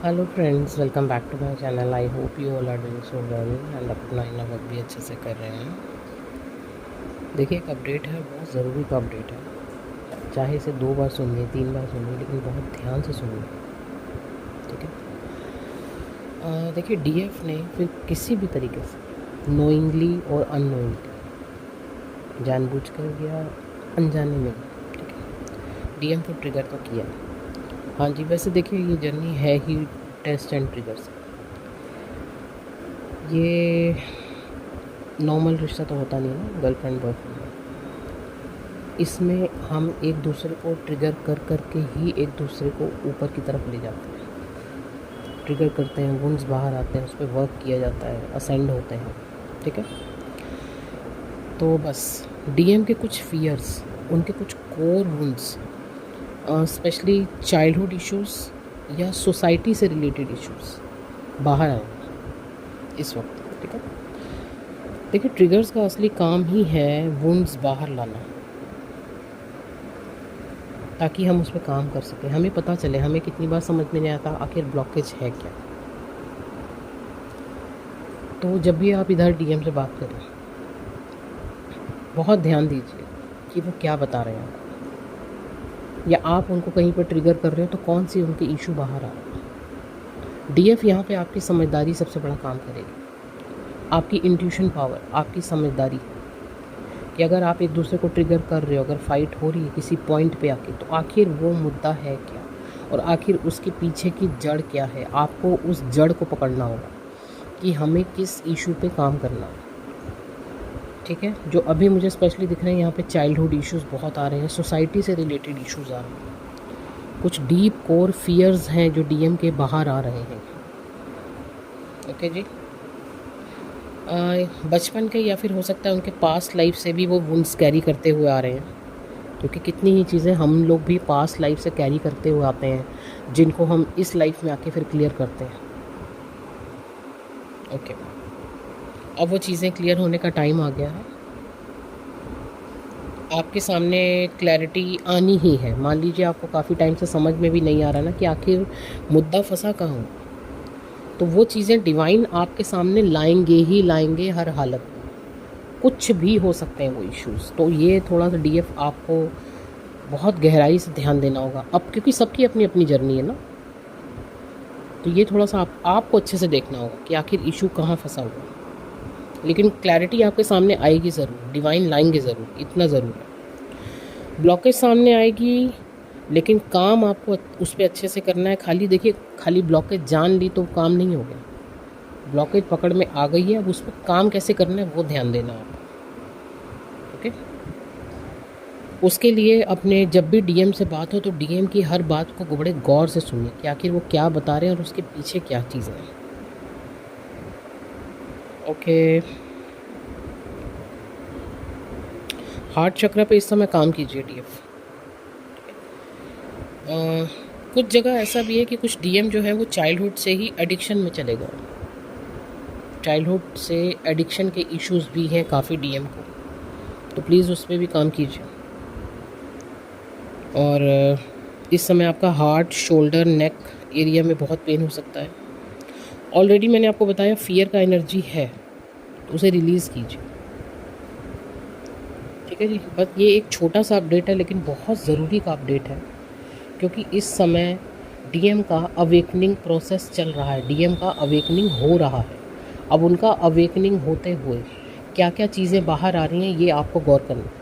Hello friends, welcome back to my channel. I hope you all are doing so well and अपना इन work भी अच्छे से कर रहे हैं। देखिए, एक अपडेट है, बहुत ज़रूरी का अपडेट है। चाहे इसे 2 बार सुनिए, 3 बार सुनिए, लेकिन बहुत ध्यान से सुनिए। ठीक है। देखिए, डीएफ ने फिर किसी भी तरीके से नोइंगली और अननोइंगली, जानबूझकर या अनजाने में, ठीक है, डीएम को ट्रिगर तो किया। हाँ जी, वैसे देखिए, ये जर्नी है ही टेस्ट एंड ट्रिगर से। ये नॉर्मल रिश्ता तो होता नहीं है ना, गर्लफ्रेंड बॉयफ्रेंड में। इसमें हम एक दूसरे को ट्रिगर कर कर के ही एक दूसरे को ऊपर की तरफ ले जाते हैं। ट्रिगर करते हैं, वुंड्स बाहर आते हैं, उस पर वर्क किया जाता है, असेंड होते हैं। ठीक है। तो बस डीएम के कुछ फियर्स, उनके कुछ core wounds, specially childhood issues या सोसाइटी से रिलेटेड इश्यूज़ बाहर आए इस वक्त। ठीक है। देखिए, ट्रिगर्स का असली काम ही है वुंड्स बाहर लाना, ताकि हम उस पर काम कर सकें। हमें पता चले, हमें कितनी बार समझ में नहीं आता आखिर ब्लॉकेज है क्या। तो जब भी आप इधर डीएम से बात करें, बहुत ध्यान दीजिए कि वो क्या बता रहे हैं आपको, या आप उनको कहीं पर ट्रिगर कर रहे हो तो कौन सी उनके इशू बाहर आ रहे हैं। डीएफ यहाँ पे आपकी समझदारी सबसे बड़ा काम करेगी, आपकी इंट्यूशन पावर, आपकी समझदारी, कि अगर आप एक दूसरे को ट्रिगर कर रहे हो, अगर फाइट हो रही है किसी पॉइंट पे आके, तो आखिर वो मुद्दा है क्या और आखिर उसके पीछे की जड़ क्या है। आपको उस जड़ को पकड़ना होगा कि हमें किस इशू पे काम करना है। ठीक है। जो अभी मुझे स्पेशली दिख रहे हैं यहाँ पे, चाइल्डहुड इश्यूज़ बहुत आ रहे हैं, सोसाइटी से रिलेटेड इश्यूज़ आ रहे हैं, कुछ डीप कोर फियर्स हैं जो डीएम के बाहर आ रहे हैं। ओके जी। बचपन के या फिर हो सकता है उनके पास्ट लाइफ से भी वो वुंड्स कैरी करते हुए आ रहे हैं, क्योंकि कितनी ही चीज़ें हम लोग भी पास्ट लाइफ से कैरी करते हुए आते हैं, जिनको हम इस लाइफ में आके फिर क्लियर करते हैं। ओके। अब वो चीज़ें क्लियर होने का टाइम आ गया है। आपके सामने क्लैरिटी आनी ही है। मान लीजिए आपको काफ़ी टाइम से समझ में भी नहीं आ रहा ना कि आखिर मुद्दा फंसा कहाँ हो, तो वो चीज़ें डिवाइन आपके सामने लाएंगे ही लाएंगे हर हालत में। कुछ भी हो सकते हैं वो इश्यूज़। तो ये थोड़ा सा डीएफ आपको बहुत गहराई से ध्यान देना होगा अब, क्योंकि सबकी अपनी अपनी जर्नी है ना। तो ये थोड़ा सा आपको अच्छे से देखना होगा कि आखिर इशू कहाँ फंसा हुआ है। लेकिन क्लैरिटी आपके सामने आएगी ज़रूर, डिवाइन लाएंगे ज़रूर, इतना ज़रूर है। ब्लॉकेज सामने आएगी, लेकिन काम आपको उस पर अच्छे से करना है। खाली देखिए, खाली ब्लॉकेज जान ली तो काम नहीं हो गया। ब्लॉकेज पकड़ में आ गई है, अब उस पर काम कैसे करना है वो ध्यान देना है। ओके। उसके लिए अपने जब भी डीएम से बात हो तो डीएम की हर बात को बड़े गौर से सुनिए कि आखिर वो क्या बता रहे हैं और उसके पीछे क्या चीज़ें हैं। ओके। हार्ट चक्र पे इस समय काम कीजिए डीएफ। कुछ जगह ऐसा भी है कि कुछ डीएम जो है वो चाइल्डहुड से ही एडिक्शन में चले गए। चाइल्डहुड से एडिक्शन के इश्यूज़ भी हैं काफ़ी डीएम को, तो प्लीज़ उस पर भी काम कीजिए। और इस समय आपका हार्ट, शोल्डर, नेक एरिया में बहुत पेन हो सकता है। ऑलरेडी मैंने आपको बताया फियर का एनर्जी है, तो उसे रिलीज़ कीजिए। ठीक है जी। बस ये एक छोटा सा अपडेट है, लेकिन बहुत ज़रूरी का अपडेट है, क्योंकि इस समय डीएम का अवेकनिंग प्रोसेस चल रहा है, डीएम का अवेकनिंग हो रहा है। अब उनका अवेकनिंग होते हुए क्या क्या चीज़ें बाहर आ रही हैं, ये आपको गौर करना है।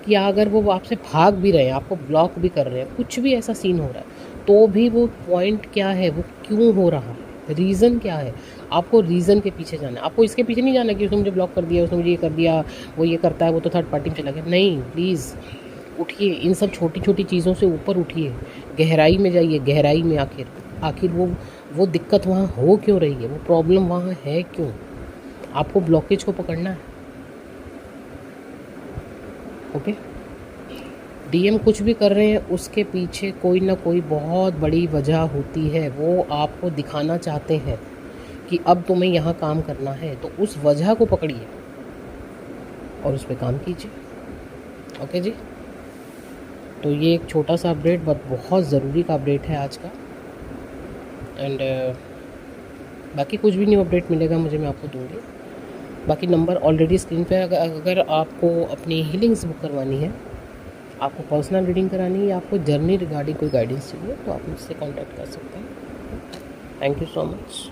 कि अगर वो आपसे भाग भी रहे हैं, आपको ब्लॉक भी कर रहे हैं, कुछ भी ऐसा सीन हो रहा है, तो भी वो पॉइंट क्या है, वो क्यों हो रहा है, रीज़न क्या है, आपको रीज़न के पीछे जाना है। आपको इसके पीछे नहीं जाना कि उसने मुझे ब्लॉक कर दिया, उसने मुझे ये कर दिया, वो ये करता है, वो तो थर्ड पार्टी में चला गया। नहीं, प्लीज़ उठिए, इन सब छोटी छोटी चीज़ों से ऊपर उठिए, गहराई में जाइए। गहराई में आखिर आखिर वो दिक्कत वहाँ हो क्यों रही है, वो प्रॉब्लम वहाँ है क्यों। आपको ब्लॉकेज को पकड़ना है। ओके। डीएम कुछ भी कर रहे हैं, उसके पीछे कोई ना कोई बहुत बड़ी वजह होती है। वो आपको दिखाना चाहते हैं कि अब तुम्हें यहाँ काम करना है, तो उस वजह को पकड़िए और उस पर काम कीजिए। ओके जी। तो ये एक छोटा सा अपडेट, बट बहुत ज़रूरी का अपडेट है आज का। एंड बाकी कुछ भी न्यू अपडेट मिलेगा मुझे, मैं आपको दूँगी। बाकी नंबर ऑलरेडी स्क्रीन पे है। अगर आपको अपनी हीलिंग्स बुक करवानी है, आपको पर्सनल रीडिंग करानी है या आपको जर्नी रिगार्डिंग कोई गाइडेंस चाहिए, तो आप मुझसे कॉन्टैक्ट कर सकते हैं। Thank you so much.